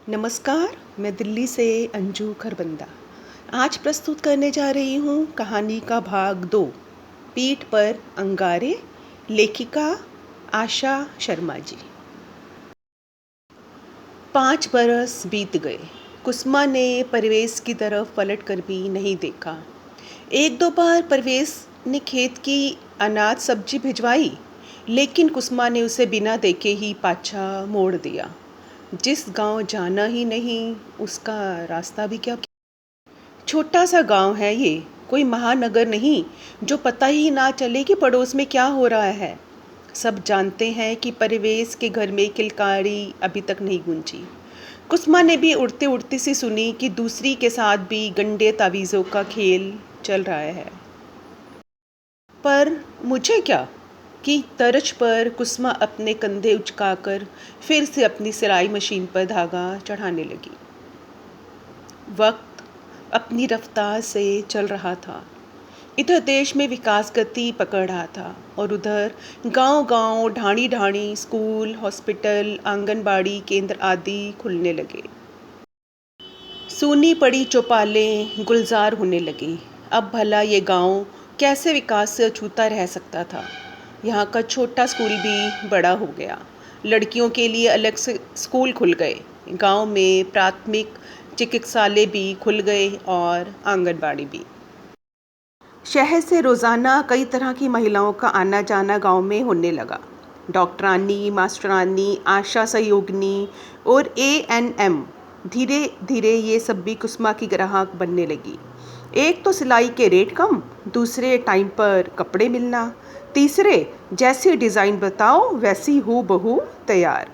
नमस्कार, मैं दिल्ली से अंजू खरबंदा। आज प्रस्तुत करने जा रही हूँ कहानी का भाग 2, पीठ पर अंगारे, लेखिका आशा शर्मा जी। 5 बरस बीत गए। कुसुमा ने परवेश की तरफ पलट कर भी नहीं देखा। एक दो बार परवेश ने खेत की अनाज सब्जी भिजवाई, लेकिन कुसुमा ने उसे बिना देखे ही पाछा मोड़ दिया। जिस गांव जाना ही नहीं, उसका रास्ता भी क्या। छोटा सा गांव है ये, कोई महानगर नहीं जो पता ही ना चले कि पड़ोस में क्या हो रहा है। सब जानते हैं कि परवेश के घर में किलकारी अभी तक नहीं गूंजी। कुसुमा ने भी उड़ते उड़ते सी सुनी कि दूसरी के साथ भी गंडे तावीज़ों का खेल चल रहा है। पर मुझे क्या कि तर्ज पर कुसुमा अपने कंधे उचकाकर फिर से अपनी सिलाई मशीन पर धागा चढ़ाने लगी। वक्त अपनी रफ्तार से चल रहा था। इधर देश में विकास गति पकड़ रहा था और उधर गांव-गांव, ढाणी-ढाणी स्कूल, हॉस्पिटल, आंगनबाड़ी केंद्र आदि खुलने लगे। सूनी पड़ी चौपालें गुलजार होने लगी। अब भला ये गांव कैसे विकास से अछूता रह सकता था। यहाँ का छोटा स्कूल भी बड़ा हो गया। लड़कियों के लिए अलग से स्कूल खुल गए। गांव में प्राथमिक चिकित्सालय भी खुल गए और आंगनबाड़ी भी। शहर से रोज़ाना कई तरह की महिलाओं का आना जाना गांव में होने लगा। डॉक्टरानी, मास्टरानी, आशा सहयोगिनी और एएनएम। धीरे धीरे ये सब भी कुसुमा की ग्राहक बनने लगी। एक तो सिलाई के रेट कम, दूसरे टाइम पर कपड़े मिलना, तीसरे जैसी डिज़ाइन बताओ वैसी हूबहू तैयार,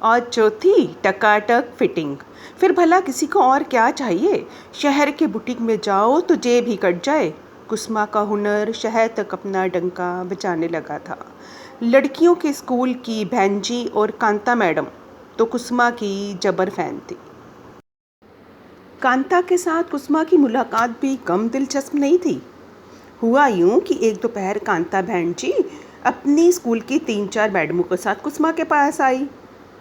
और चौथी टकाटक फिटिंग। फिर भला किसी को और क्या चाहिए। शहर के बुटीक में जाओ तो जेब ही कट जाए। कुसुमा का हुनर शहर तक अपना डंका बजाने लगा था। लड़कियों के स्कूल की भैंजी और कांता मैडम तो कुसुमा की जबर फैन थी। कांता के साथ कुसुमा की मुलाकात भी कम दिलचस्प नहीं थी। हुआ यूं कि एक दोपहर कांता बहन जी अपनी स्कूल की 3-4 मैडमों के साथ कुसुमा के पास आई।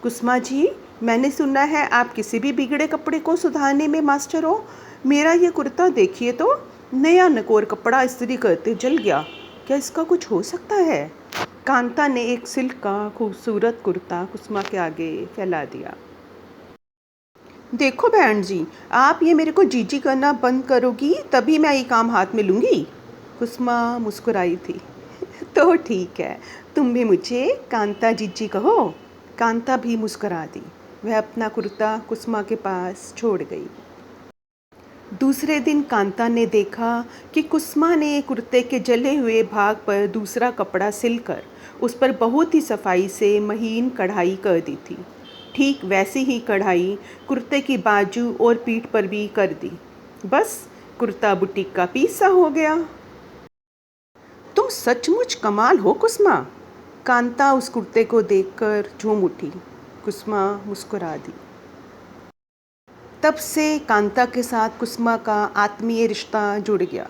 कुसुमा जी, मैंने सुना है आप किसी भी बिगड़े कपड़े को सुधारने में मास्टर हो। मेरा ये कुर्ता देखिए तो, नया नकोर कपड़ा इस्त्री करते जल गया। क्या इसका कुछ हो सकता है। कांता ने एक सिल्क का खूबसूरत कुर्ता कुसुमा के आगे फैला दिया। देखो बहन जी, आप ये मेरे को जीजी करना बंद करोगी तभी मैं ये काम हाथ में लूँगी। कुसुमा मुस्कुराई थी। तो ठीक है, तुम भी मुझे कांता जीजी कहो। कांता भी मुस्कुरा दी। वह अपना कुर्ता कुसुमा के पास छोड़ गई। दूसरे दिन कांता ने देखा कि कुसुमा ने कुर्ते के जले हुए भाग पर दूसरा कपड़ा सिलकर उस पर बहुत ही सफाई से महीन कढ़ाई कर दी थी। ठीक वैसी ही कढ़ाई कुर्ते की बाजू और पीठ पर भी कर दी। बस कुर्ता बुटीक का पीस सा हो गया। तुम सचमुच कमाल हो कुसुमा। कांता उस कुर्ते को देखकर झूम उठी। कुसुमा मुस्कुरा दी। तब से कांता के साथ कुसुमा का आत्मीय रिश्ता जुड़ गया।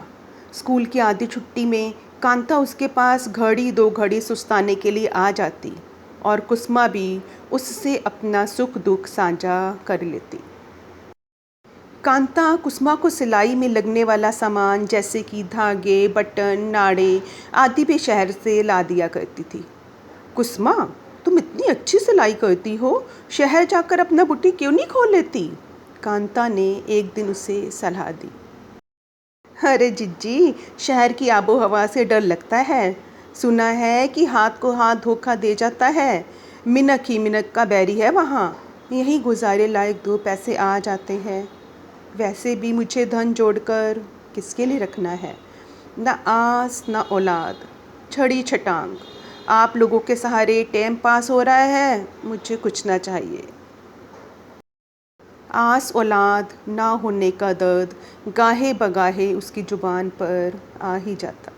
स्कूल की आधी छुट्टी में कांता उसके पास घड़ी दो घड़ी सुस्ताने के लिए आ जाती और कुसुमा भी उससे अपना सुख दुख साझा कर लेती। कांता कुसुमा को सिलाई में लगने वाला सामान जैसे कि धागे, बटन, नाड़े आदि भी शहर से ला दिया करती थी। कुसुमा, तुम इतनी अच्छी सिलाई करती हो, शहर जाकर अपना बुटीक क्यों नहीं खोल लेती। कांता ने एक दिन उसे सलाह दी। अरे जिज्जी, शहर की आबो हवा से डर लगता है। सुना है कि हाथ को हाथ धोखा दे जाता है। मिनक ही मिनक का बैरी है वहाँ। यहीं गुजारे लायक 2 पैसे आ जाते हैं। वैसे भी मुझे धन जोड़कर किसके लिए रखना है। ना आस ना औलाद, छड़ी छटांग। आप लोगों के सहारे टाइम पास हो रहा है, मुझे कुछ ना चाहिए। आस औलाद ना होने का दर्द गाहे बगाहे उसकी ज़ुबान पर आ ही जाता।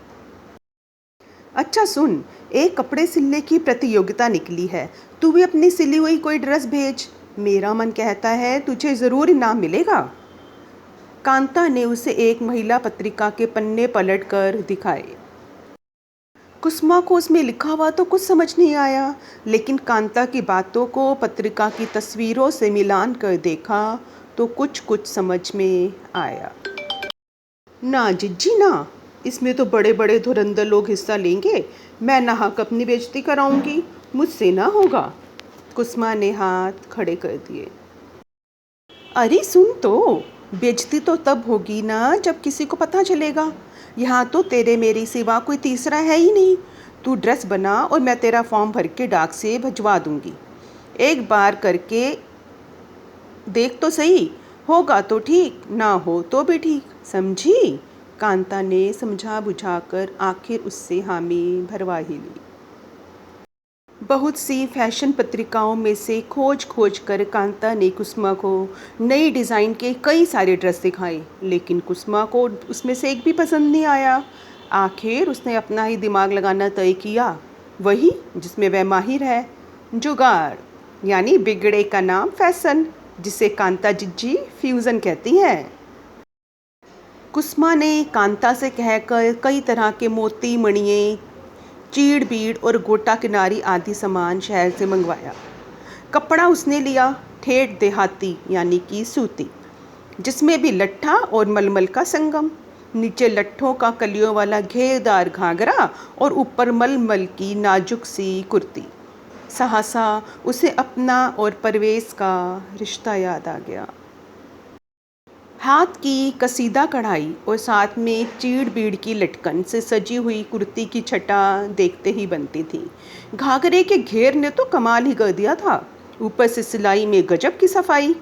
अच्छा सुन, एक कपड़े सिलने की प्रतियोगिता निकली है। तू भी अपनी सिली हुई कोई ड्रेस भेज। मेरा मन कहता है तुझे ज़रूर इनाम मिलेगा। कांता ने उसे एक महिला पत्रिका के पन्ने पलट कर दिखाए। कुसुमा को उसमें लिखा हुआ तो कुछ समझ नहीं आया, लेकिन कांता की बातों को पत्रिका की तस्वीरों से मिलान कर देखा तो कुछ कुछ समझ में आया। ना जिज्जी ना, इसमें तो बड़े बड़े धुरंधर लोग हिस्सा लेंगे। मैं नाहक अपनी बेइज्जती कराऊंगी, मुझसे ना होगा। कुसुमा ने हाथ खड़े कर दिए। अरे सुन तो, बेइज्जती तो तब होगी ना जब किसी को पता चलेगा। यहाँ तो तेरे मेरे सिवा कोई तीसरा है ही नहीं। तू ड्रेस बना और मैं तेरा फॉर्म भर के डाक से भिजवा दूंगी। एक बार करके देख तो सही, होगा तो ठीक, ना हो तो भी ठीक, समझी? कांता ने समझा बुझाकर आखिर उससे हामी भरवा ही ली। बहुत सी फैशन पत्रिकाओं में से खोज खोज कर कांता ने कुसुमा को नई डिज़ाइन के कई सारे ड्रेस दिखाए, लेकिन कुसुमा को उसमें से एक भी पसंद नहीं आया। आखिर उसने अपना ही दिमाग लगाना तय किया, वही जिसमें वह माहिर है, जुगाड़। यानी बिगड़े का नाम फैशन, जिसे कांता जिज्जी फ्यूज़न कहती हैं। कुसुमा ने कांता से कहकर कई तरह के मोती मणिये, चीड़ बीड़ और गोटा किनारी आदि सामान शहर से मंगवाया। कपड़ा उसने लिया ठेठ देहाती यानी कि सूती, जिसमें भी लट्ठा और मलमल का संगम। नीचे लट्ठों का कलियों वाला घेरदार घाघरा और ऊपर मलमल की नाजुक सी कुर्ती। सहसा उसे अपना और परवेश का रिश्ता याद आ गया। हाथ की कसीदा कढ़ाई और साथ में चीड़ बीड़ की लटकन से सजी हुई कुर्ती की छटा देखते ही बनती थी। घाघरे के घेर ने तो कमाल ही कर दिया था, ऊपर से सिलाई में गजब की सफाई।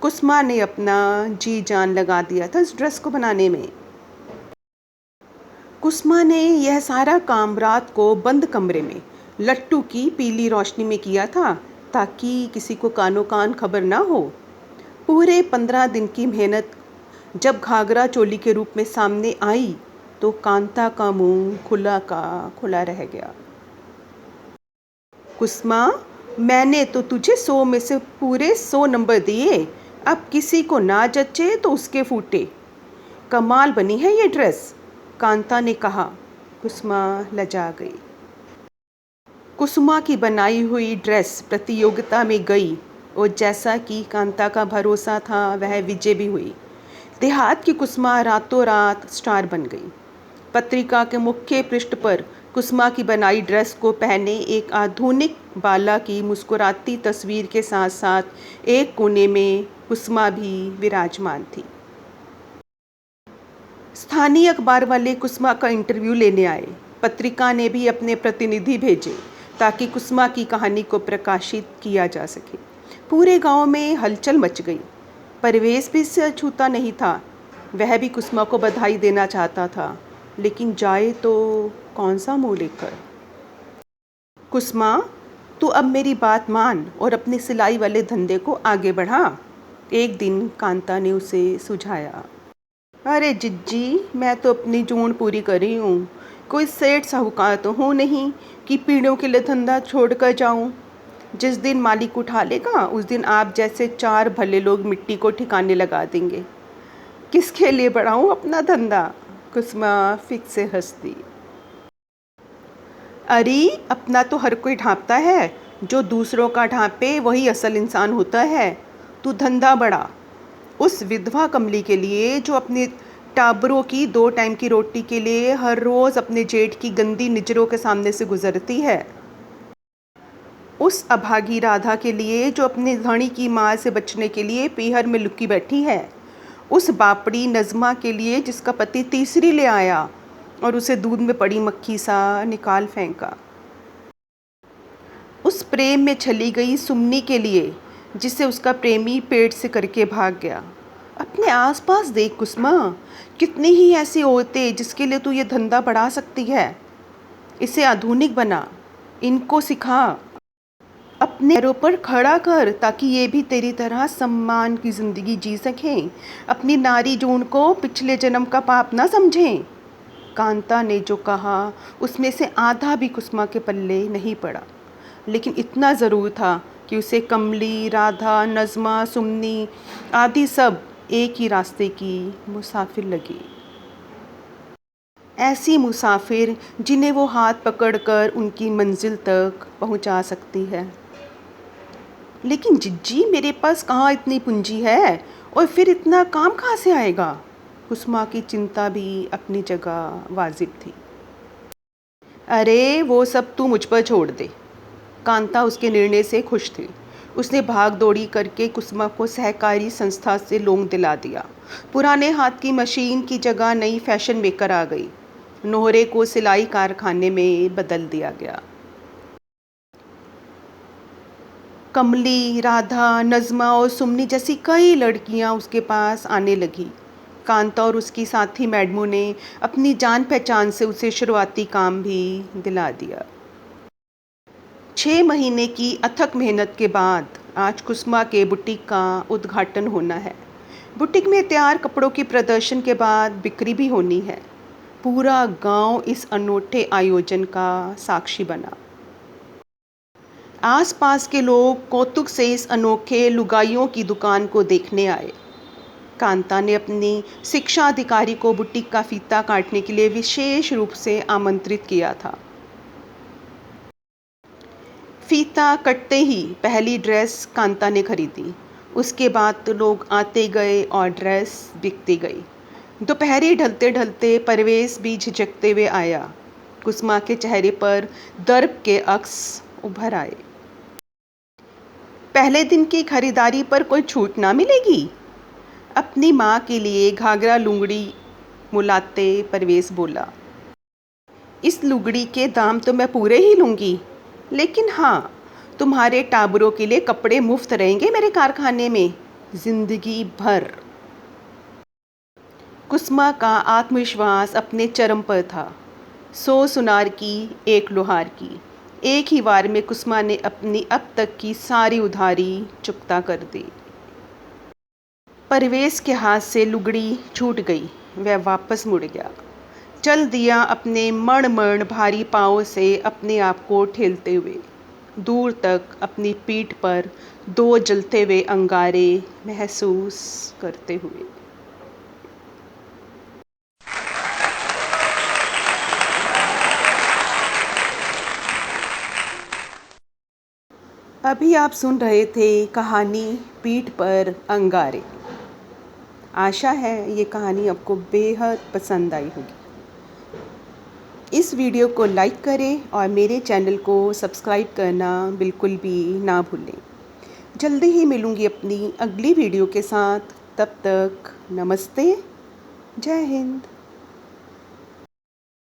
कुसुमा ने अपना जी जान लगा दिया था इस ड्रेस को बनाने में। कुसुमा ने यह सारा काम रात को बंद कमरे में लट्टू की पीली रोशनी में किया था, ताकि किसी को कानो कान खबर ना हो। पूरे 15 दिन की मेहनत जब घाघरा चोली के रूप में सामने आई तो कांता का मुंह खुला का खुला रह गया। कुसुमा, मैंने तो तुझे 100 में से पूरे 100 नंबर दिए, अब किसी को ना जचे तो उसके फूटे। कमाल बनी है ये ड्रेस, कांता ने कहा। कुसुमा लजा गई। कुसुमा की बनाई हुई ड्रेस प्रतियोगिता में गई और जैसा कि कांता का भरोसा था वह विजय भी हुई। देहात की कुसुमा रातों रात स्टार बन गई। पत्रिका के मुख्य पृष्ठ पर कुसुमा की बनाई ड्रेस को पहने एक आधुनिक बाला की मुस्कुराती तस्वीर के साथ साथ एक कोने में कुसुमा भी विराजमान थी। स्थानीय अखबार वाले कुसुमा का इंटरव्यू लेने आए। पत्रिका ने भी अपने प्रतिनिधि भेजे ताकि कुसुमा की कहानी को प्रकाशित किया जा सके। पूरे गांव में हलचल मच गई। परवेश भी इससे अछूता नहीं था। वह भी कुसुमा को बधाई देना चाहता था, लेकिन जाए तो कौन सा मुँह लेकर। कुसुमा, तू अब मेरी बात मान और अपने सिलाई वाले धंधे को आगे बढ़ा, एक दिन कांता ने उसे सुझाया। अरे जिज्जी, मैं तो अपनी जून पूरी कर रही हूँ। कोई सेठ साहूकार तो हूँ नहीं कि पीढ़ियों के लिए धंधा छोड़ कर जाऊँ। जिस दिन मालिक उठा लेगा उस दिन आप जैसे 4 भले लोग मिट्टी को ठिकाने लगा देंगे। किसके लिए बढ़ाऊँ अपना धंधा? कुसुमा फिक से हंस दी। अरे अपना तो हर कोई ढांपता है, जो दूसरों का ढांपे वही असल इंसान होता है। तू धंधा बढ़ा उस विधवा कमली के लिए जो अपने टाबरों की 2 टाइम की रोटी के लिए हर रोज़ अपने जेठ की गंदी निजरों के सामने से गुजरती है। उस अभागी राधा के लिए जो अपने धणी की मार से बचने के लिए पीहर में लुकी बैठी है। उस बापड़ी नज़मा के लिए जिसका पति तीसरी ले आया और उसे दूध में पड़ी मक्खी सा निकाल फेंका। उस प्रेम में चली गई सुमनी के लिए जिसे उसका प्रेमी पेट से करके भाग गया। अपने आसपास देख कुसुमा, कितनी ही ऐसी औरतें जिसके लिए तू ये धंधा बढ़ा सकती है। इसे आधुनिक बना, इनको सिखा, अपने पैरों पर खड़ा कर ताकि ये भी तेरी तरह सम्मान की ज़िंदगी जी सकें, अपनी नारी जून को पिछले जन्म का पाप ना समझें। कांता ने जो कहा उसमें से आधा भी कुसुमा के पल्ले नहीं पड़ा, लेकिन इतना ज़रूर था कि उसे कमली, राधा, नज़मा, सुमनी आदि सब एक ही रास्ते की मुसाफिर लगी। ऐसी मुसाफिर जिन्हें वो हाथ पकड़कर उनकी मंजिल तक पहुंचा सकती है। लेकिन जिज्जी, मेरे पास कहाँ इतनी पूंजी है और फिर इतना काम कहाँ से आएगा? कुसुमा की चिंता भी अपनी जगह वाजिब थी। अरे वो सब तू मुझ पर छोड़ दे। कांता उसके निर्णय से खुश थी। उसने भाग दौड़ी करके कुसुमा को सहकारी संस्था से लोन दिला दिया। पुराने हाथ की मशीन की जगह नई फैशन मेकर आ गई। नोहरे को सिलाई कारखाने में बदल दिया गया। कमली, राधा, नज़्मा और सुमनी जैसी कई लड़कियां उसके पास आने लगी। कांता और उसकी साथी मैडमों ने अपनी जान पहचान से उसे शुरुआती काम भी दिला दिया। 6 महीने की अथक मेहनत के बाद आज कुसुमा के बुटीक का उद्घाटन होना है। बुटीक में तैयार कपड़ों की प्रदर्शन के बाद बिक्री भी होनी है। पूरा गांव इस अनोखे आयोजन का साक्षी बना। आसपास के लोग कौतुक से इस अनोखे लुगाइयों की दुकान को देखने आए। कांता ने अपनी शिक्षा अधिकारी को बुटीक का फीता काटने के लिए विशेष रूप से आमंत्रित किया था। फीता कटते ही पहली ड्रेस कांता ने खरीदी। उसके बाद तो लोग आते गए और ड्रेस बिकती गई। दोपहरी ढलते ढलते परवेश भी झिझकते हुए आया। कुसुमा के चेहरे पर दर्प के अक्स उभर आए। पहले दिन की खरीदारी पर कोई छूट ना मिलेगी? अपनी माँ के लिए घाघरा लुंगड़ी मुलाते परवेश बोला। इस लुगड़ी के दाम तो मैं पूरे ही लूँगी, लेकिन हाँ, तुम्हारे टाबरों के लिए कपड़े मुफ्त रहेंगे मेरे कारखाने में जिंदगी भर। कुसुमा का आत्मविश्वास अपने चरम पर था। 100 सुनार की, एक लोहार की। एक ही वार में कुसुमा ने अपनी अब तक की सारी उधारी चुकता कर दी। परवेश के हाथ से लुगड़ी छूट गई। वह वापस मुड़ गया। चल दिया अपने मण भारी पाँव से अपने आप को ठेलते हुए, दूर तक अपनी पीठ पर 2 जलते हुए अंगारे महसूस करते हुए। अभी आप सुन रहे थे कहानी पीठ पर अंगारे। आशा है ये कहानी आपको बेहद पसंद आई होगी। इस वीडियो को लाइक करें और मेरे चैनल को सब्सक्राइब करना बिल्कुल भी ना भूलें। जल्दी ही मिलूँगी अपनी अगली वीडियो के साथ। तब तक नमस्ते, जय हिंद।